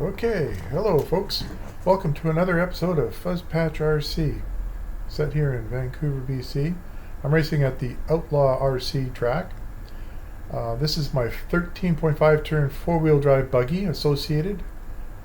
Okay, hello folks. Welcome to another episode of Fuzzpatch RC, set here in Vancouver, BC. I'm racing at the Outlaw RC track. This is my 13.5 turn four-wheel drive buggy, associated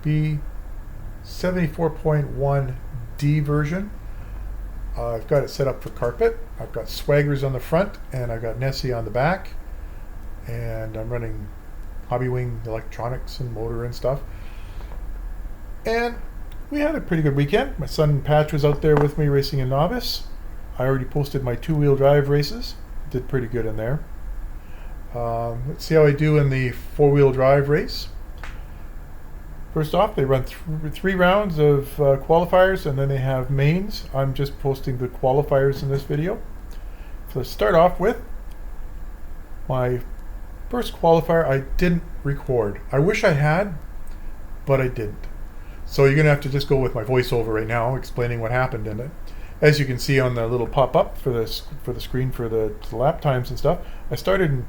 B74.1D version. I've got it set up for carpet. I've got swaggers on the front and I've got Nessie on the back, and I'm running Hobbywing electronics and motor and stuff. And we had a pretty good weekend. My son Patch was out there with me racing in novice. I already posted my two-wheel drive races. Did pretty good in there. Let's see how I do in the four-wheel drive race. First off, they run three rounds of qualifiers, and then they have mains. I'm just posting the qualifiers in this video. So let's start off with my first qualifier. I didn't record. I wish I had, but I didn't. So you're going to have to just go with my voiceover right now, explaining what happened in it. As you can see on the little pop-up for the screen for the lap times and stuff, I started in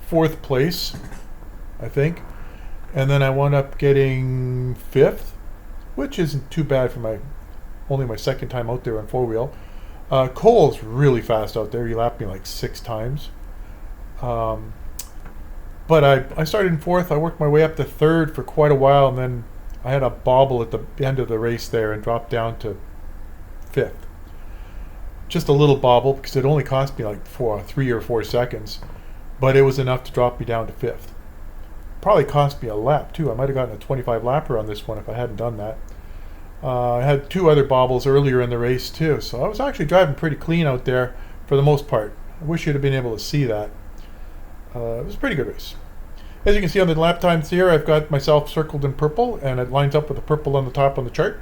4th place, I think, and then I wound up getting 5th, which isn't too bad for only my second time out there on four-wheel. Cole's really fast out there. He lapped me like 6 times. But I started in 4th. I worked my way up to 3rd for quite a while, and then I had a bobble at the end of the race there and dropped down to 5th. Just a little bobble, because it only cost me like 3 or 4 seconds, but it was enough to drop me down to 5th. Probably cost me a lap too. I might have gotten a 25 lapper on this one if I hadn't done that. I had 2 other bobbles earlier in the race too, so I was actually driving pretty clean out there for the most part. I wish you'd have been able to see that. It was a pretty good race. As you can see on the lap times here, I've got myself circled in purple, and it lines up with the purple on the top on the chart.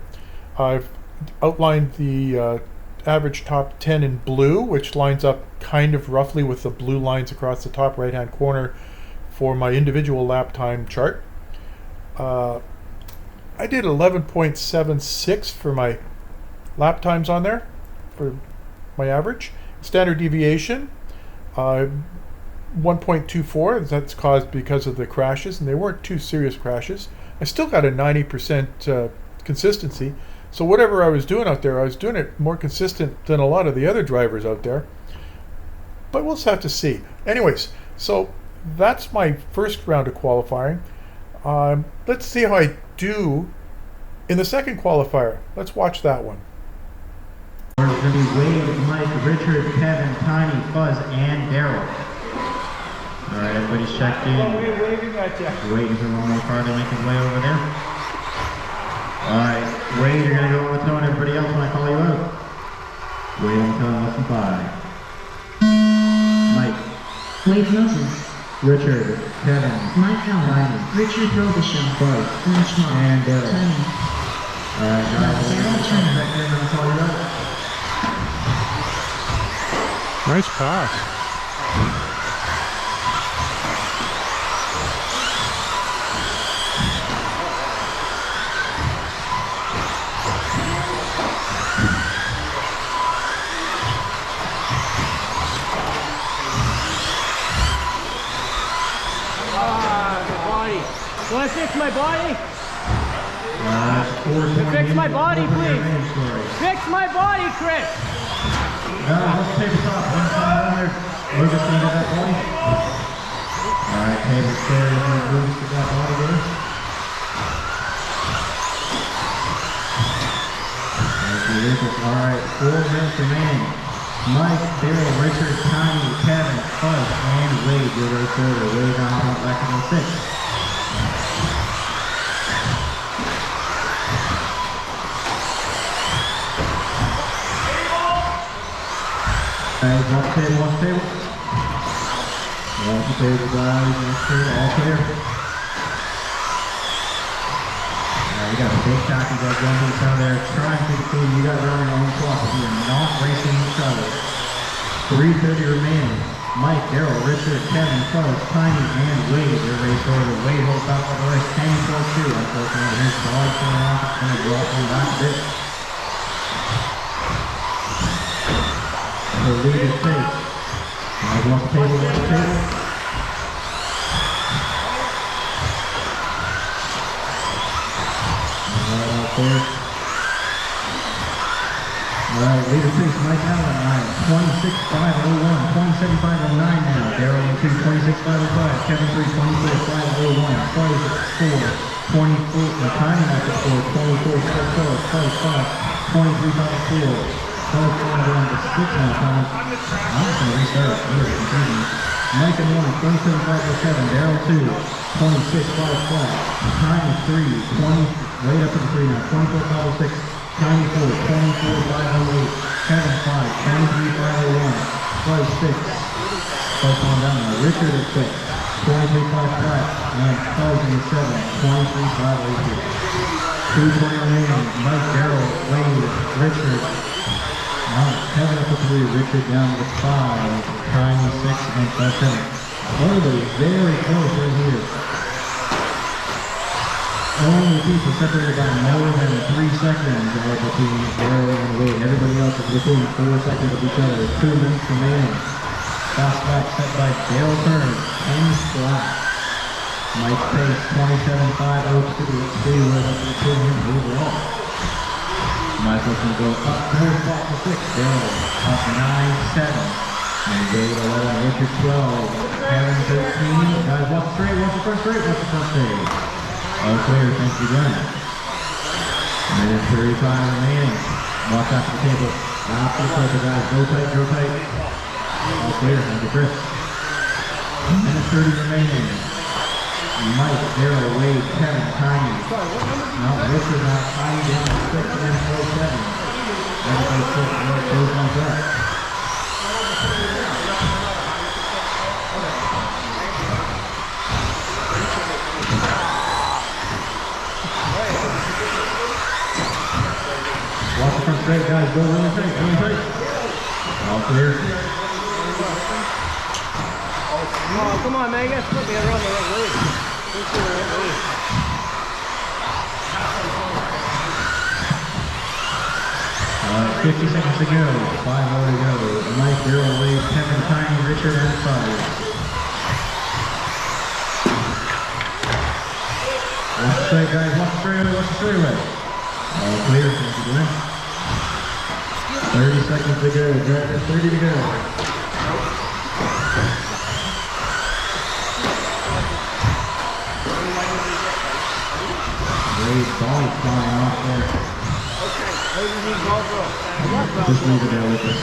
I've outlined the average top 10 in blue, which lines up kind of roughly with the blue lines across the top right-hand corner for my individual lap time chart. I did 11.76 for my lap times on there for my average. Standard deviation, 1.24. That's caused because of the crashes, and they weren't too serious crashes. I still got a 90% consistency, so whatever I was doing out there, I was doing it more consistent than a lot of the other drivers out there, but we'll just have to see. Anyways, so that's my first round of qualifying. Let's see how I do in the second qualifier. Let's watch that one. There's going to be Wade, Mike, Richard, Kevin, Tiny, Fuzz, and Daryl. All right, everybody's checked in. Oh, we're waving at you. Waiting for one more car to make his way over there. All right, Wade, you're going to go on the toe, and everybody else when I call you out. Wade on the toe, less than 5. Mike. Wade Moses. Richard, Kevin. Mike Allen. Tiny. Richard Robichaud. Buzz. And Daryl. Tony. All right, guys, Daryl Turner. I'm going to call you out. Nice pass. Want to fix my body? Fix my body, please. Fix my body, Chris! Let's take it off. Move it into that body. Alright, table story moves to that body there. Alright, 4 minutes remaining. Mike, Daryl, Richard, Tiny, Kevin, Fuzz, and Wade, your race order. Wade on top back in 6. Guys, watch the table, watch the table. Watch the table, guys, watch the table, all clear. We got a big tackle guys going to the front there, trying to be clean. You guys are on your own clock, but you are not racing each other. 3:30 remaining. Mike, Daryl, Richard, Kevin, Fuzz, Tiny, and Wade, your race order. Wade holds up for the race, 10-4-2. Unfortunately, his ball coming off, it's going to drop him back a bit. The lead is safe. Watch the table, watch the table. clear. Alright, leader 6, Mike Allen, alright, 26.501, 27.509 now. Daryl in 2, 26.505, Kevin 3, 24.501, Clay 4, 24, Tiny Mike at 4, 24.44, Clay 5, 23.54. Clay going down to 6 now, Thomas. I'm just going to restart, really confusing. Mike and 1, 27.507, Daryl 2, 26.5 flat, Tiny 3, 20, right up to the 3 now, 24.506. 94, 24,508, Kevin 5, 23,501, Clay 6, Clay on down now, Richard at 6, 23,5 flat, and Clay in 7, 23,582. 220 remaining, Mike, Darrell, Wade, Richard, Kevin up to 3, Richard down to 5, Tiny 6, and Clay 7. Everybody very close right here. Only people separated by more than 3 seconds are between Darrell and Wade. Everybody else is within 4 seconds of each other. 2 minutes remaining. Fast back set by Dale Kern. 10 flat. Mike Pace, 27.502. Let's see where that's between him overall. Michael's going to go up 4 spots to 6. Darrell up 9-7. And Wade 11. Richard 12. Kevin 13. Guys, watch the straight. Watch the front straight. Watch the front straight. All clear, thank you, Gunn. Minute 35 remaining. Watch out for the table. Out for the circle, guys. Go tight, go tight. All clear, thank you, Chris. Minute 30 remaining. Mike, Darrell, Wade, Kevin, Tiny. Now, Richard now, Tiny down to 6 and 4-7. Everybody close on track. Watch the front straight, guys. Go really tight, really tight. All clear. Oh, come on, man. You guys put me around the right way. Put me the right way. 50 seconds to go. 5 more to go. Mike, Darrell, Wade, Kevin, Tiny, Richard, and 5. Watch the straight, guys. Watch the straightaway. Watch the straightaway. All clear. Thank you, Glenn. 30 seconds to go. Driver, 30 to go. Great ball flying off there. Just leave it there, Lucas.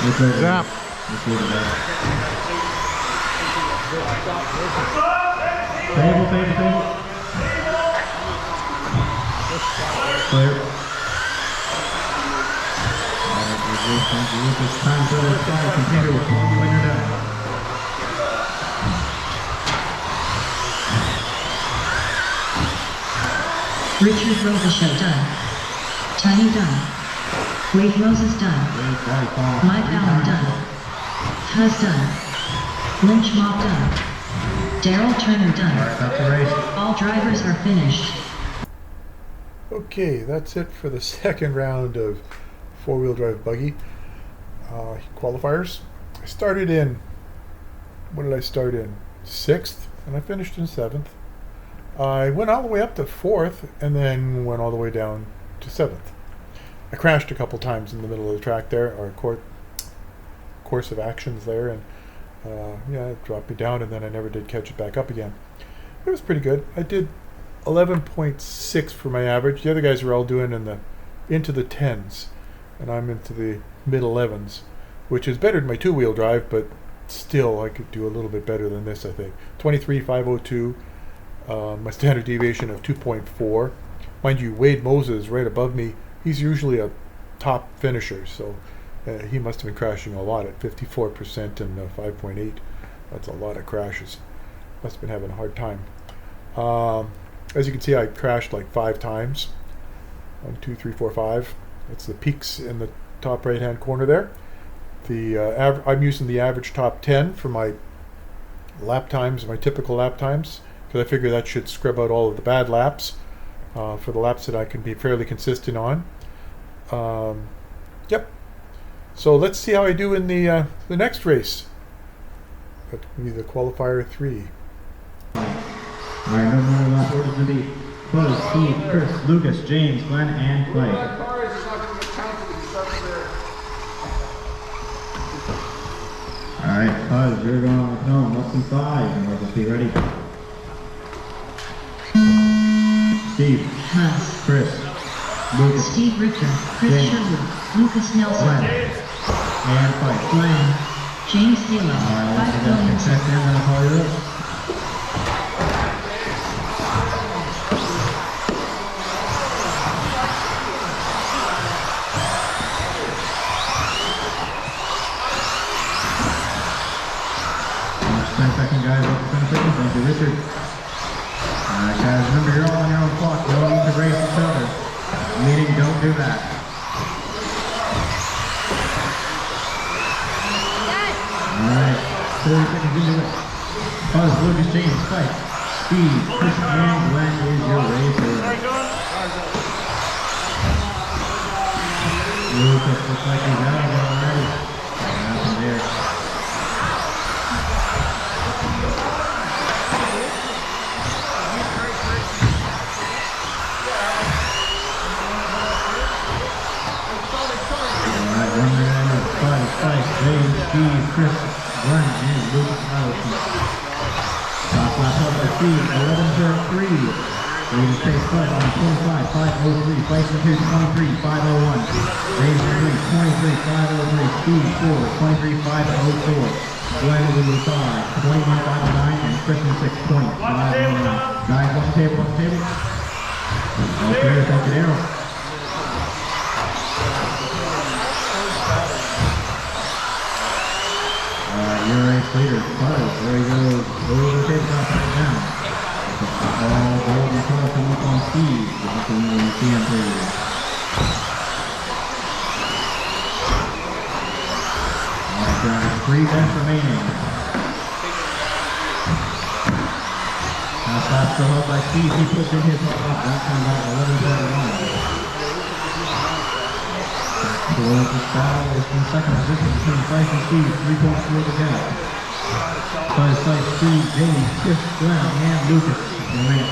It's over. Zap. Just leave it there. Table, table, table. Clear. Thank you, Lucas. Time to the side. Computer will call you when you're done. Richard Robichaud done. Tiny done. Wade Moses done. Mike Allen done. Huz done. Lynch Mob done. Darrell Turner done. Alright, that's the race. All drivers are finished. Okay, that's it for the second round of four-wheel drive buggy qualifiers. I started in, what did I start in? 6th, and I finished in 7th. I went all the way up to 4th, and then went all the way down to 7th. I crashed a couple times in the middle of the track there, or course of actions there, and yeah, it dropped me down, and then I never did catch it back up again. It was pretty good. I did 11.6 for my average. The other guys were all doing into the 10s, and I'm into the mid 11s, which is better than my two-wheel drive, but still I could do a little bit better than this, I think. 23.502, my standard deviation of 2.4. Mind you, Wade Moses right above me, he's usually a top finisher, so he must have been crashing a lot at 54% and 5.8. That's a lot of crashes. Must have been having a hard time. As you can see, I crashed like 5 times. 1, 2, 3, 4, 5. That's the peaks in the top right-hand corner there. I'm using the average top 10 for my lap times, my typical lap times, because I figure that should scrub out all of the bad laps for the laps that I can be fairly consistent on. Yep. So let's see how I do in the next race. That will be the qualifier 3. Alright, no more lap orders to be. Buzz, Buzz, Steve, Chris, Lucas, James, Glenn, and Clay. Alright, Buzz, you're going on the cone. Less than 5, and we'll be ready. Steve, Huss, Chris, Lucas, Steve Richter, Chris James, Sherwood, Lucas Nelson, Glenn, and Clay. Glenn, James Taylor, Alright, let's 5 get that Williams. check in, then I'll call you up. Guys, thank you, Richard. Alright, guys, remember you're all on your own clock. You don't need to race each other. Meaning, don't do that. Alright, 40 seconds into it. Buzz, Lucas, James, Spike, Steve, Chris, and Glenn is your racer. Lucas looks like he's out of it already. What happened there? James, Steve, Chris, Glenn, and Lucas Allison. Top lap up by Steve, 11:03. Leading pace Bud on 25, 5:03. Bison 2, 23, 5:01. James 3, 23, 5:03. Steve 4, 23, 5:04. Glenn is in 5, 21, 5:09, and Christian 6, 5:09. Guys, watch the table, watch the table. Okay, thank you, Daryl. Your race leader, Buzz, there he goes, over the tabletop right now. All golden color come up on Steve, if you can see him through. Alright guys, 3 laps remaining. Now stop still held by Steve, he puts in his top, that time about 11:41. This battle is in second position between Bryce and Steve, 3 points to the gap. Buzz, Steve, James, Chris, Glenn, and Lucas remain.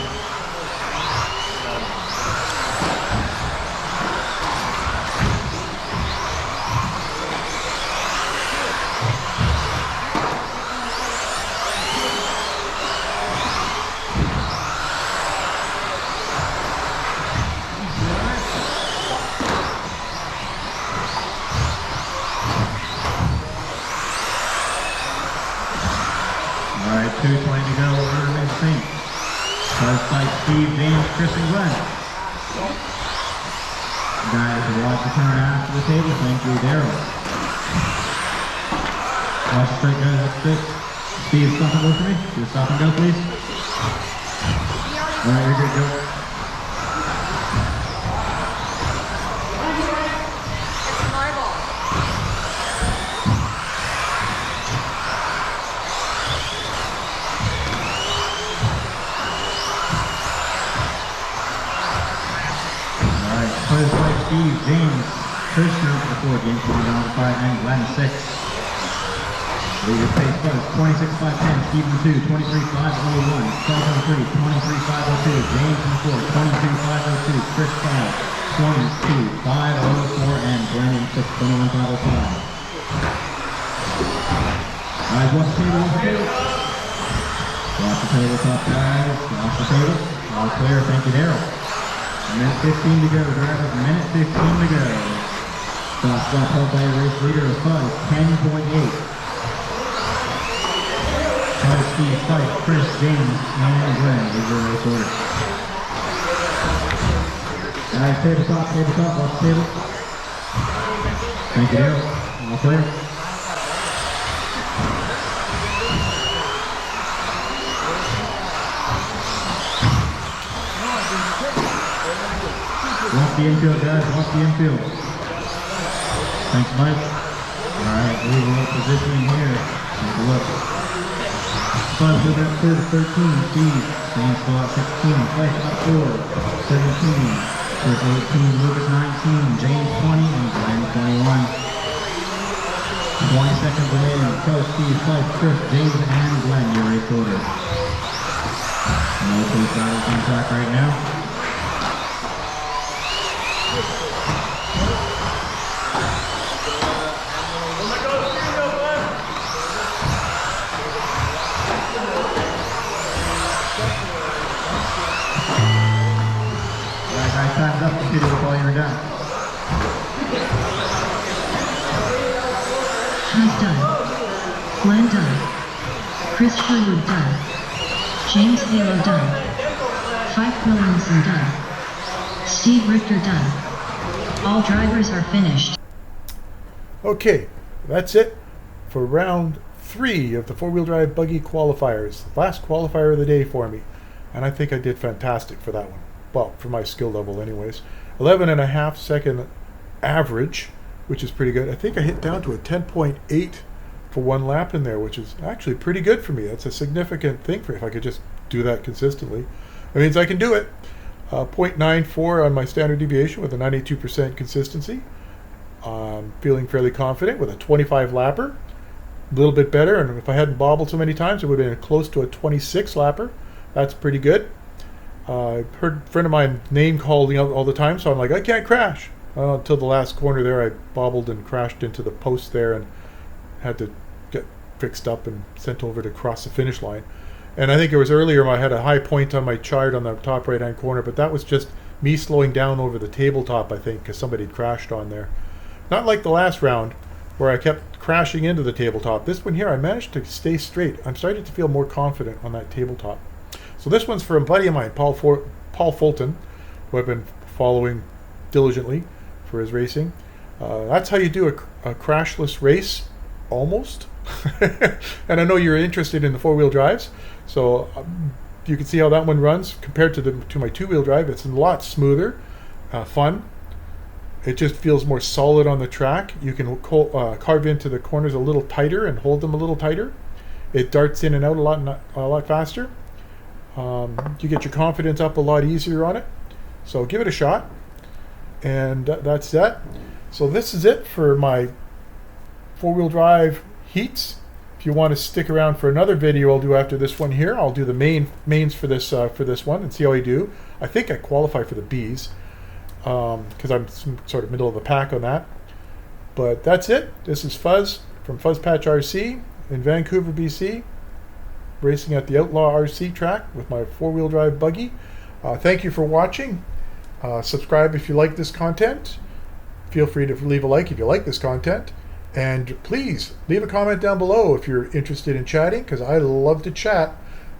Alright, 2:20 to go, order remains the same. Buzz, Steve, James, Chris, and Glenn. Guys, watch the turn after the table, thank you, Daryl. Watch the straight, guys, that's it. Steve, stop and go for me. Just stop and go, please. Alright, you're good, go. Buzz, Steve, James, Christian before James going down to 5, and Glenn 6. Leader pace Buzz, 26, 510, Stephen 2, 23, 501, Charles 3, 23, 502, James 4, 22, 502, Chris 5, 22, 504, and Glenn 6, 21, 505. Guys, watch the table, watch the table. Watch the tabletop, guys, watch the table. All clear, thank you, Daryl. Minute 15 to go, drivers, minute 15 to go. Stop held by your race leader of Buzz, 10.8. Buzz, Steve, Spike, Chris, James, and Glenn is your race order. Guys, tabletop, watch the table. Thank you, Daryl. All clear. Watch the infield, guys. Watch the infield. Thanks, Mike. Alright, we will position here. Take a look. Buzz with that third 13. Steve. James spot 16. Flesh up 4. 17. Chris 18. Lucas 19. James 20. And Glenn 21. 20 seconds remaining. Coach, Steve, Flesh, Chris, James, and Glenn. Your race order. No police battles on track right now. time's up. Continue with all you're done. Hug done. Glenn done. Chris Sherwood done. James Halo done. Fife Williamson done. Steve Richter done. All drivers are finished. Okay, that's it for round 3 of the 4-wheel drive buggy qualifiers. Last qualifier of the day for me. And I think I did fantastic for that one. Well, for my skill level anyways. 11.5 second average, which is pretty good. I think I hit down to a 10.8 for one lap in there, which is actually pretty good for me. That's a significant thing for if I could just do that consistently. That means I can do it. 0.94 on my standard deviation with a 92% consistency. Feeling fairly confident with a 25 lapper. A little bit better, and if I hadn't bobbled so many times, it would have been close to a 26 lapper. That's pretty good. I heard a friend of mine name calling out all the time, so I'm like, I can't crash. Until the last corner there, I bobbled and crashed into the post there and had to get fixed up and sent over to cross the finish line. And I think it was earlier I had a high point on my chart on the top right-hand corner, but that was just me slowing down over the tabletop, I think, because somebody had crashed on there. Not like the last round, where I kept crashing into the tabletop. This one here, I managed to stay straight. I'm starting to feel more confident on that tabletop. So this one's for a buddy of mine, Paul Fulton, who I've been following diligently for his racing. That's how you do a crashless race, almost. And I know you're interested in the 4-wheel drives, so you can see how that one runs compared to my 2-wheel drive. It's a lot smoother, fun. It just feels more solid on the track. You can carve into the corners a little tighter and hold them a little tighter. It darts in and out a lot faster. You get your confidence up a lot easier on it. So give it a shot. And that's that. So this is it for my 4-wheel drive heats. If you want to stick around for another video I'll do after this one here, I'll do the mains for this one and see how I do. I think I qualify for the Bs. Because I'm sort of middle of the pack on that. But that's it. This is Fuzz from Fuzzpatch RC in Vancouver, BC, racing at the Outlaw RC track with my 4-wheel drive buggy. Thank you for watching. Subscribe if you like this content. Feel free to leave a like if you like this content. And please leave a comment down below if you're interested in chatting, because I love to chat.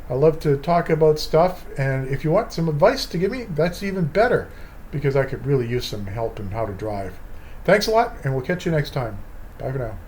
I love to talk about stuff. And if you want some advice to give me, that's even better, because I could really use some help in how to drive. Thanks a lot, and we'll catch you next time. Bye for now.